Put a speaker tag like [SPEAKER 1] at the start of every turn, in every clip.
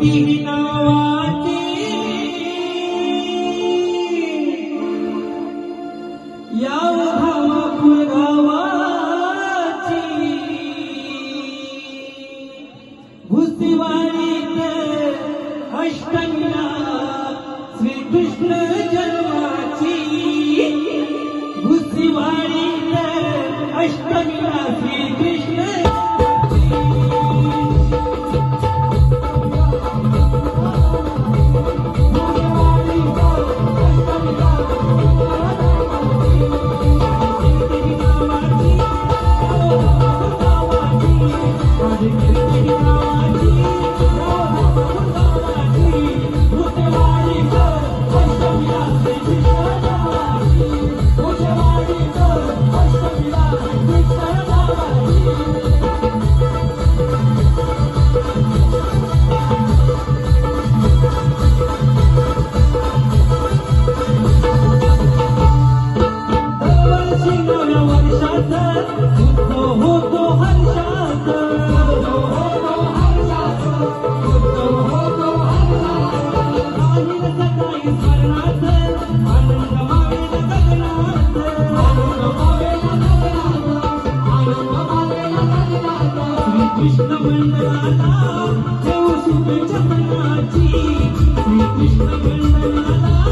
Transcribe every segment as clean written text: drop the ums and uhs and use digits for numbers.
[SPEAKER 1] कीर्ती नावाची या धामापूर गावाची भुसीवाडीत अष्टमीला श्रीकृष्ण जन्माची भुसीवाडीत अष्टमीला श्रीकृष्ण कृष्ण मंडलाला देव शुभेच्छा तनाची श्रीकृष्ण मंडलाला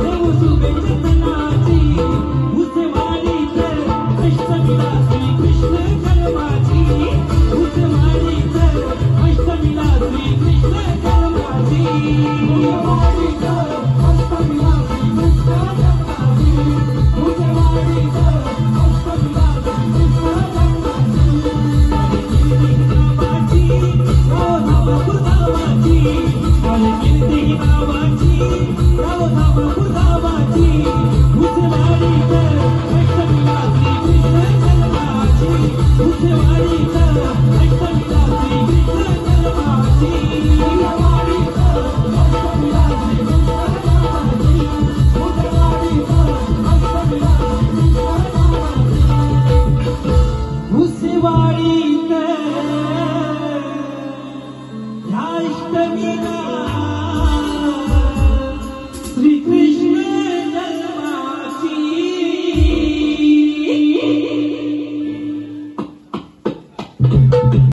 [SPEAKER 1] देव शुभेच्छा तनाची भुसवाडीत अष्टमीला श्रीकृष्ण जन्माची भुसवाडीत अष्टमीला श्रीकृष्ण जन्माची भुसवाडीत अष्टमीला श्रीकृष्ण जन्माची भुसवाडीत अष्टमीला श्रीकृष्ण कीर्ती नावाची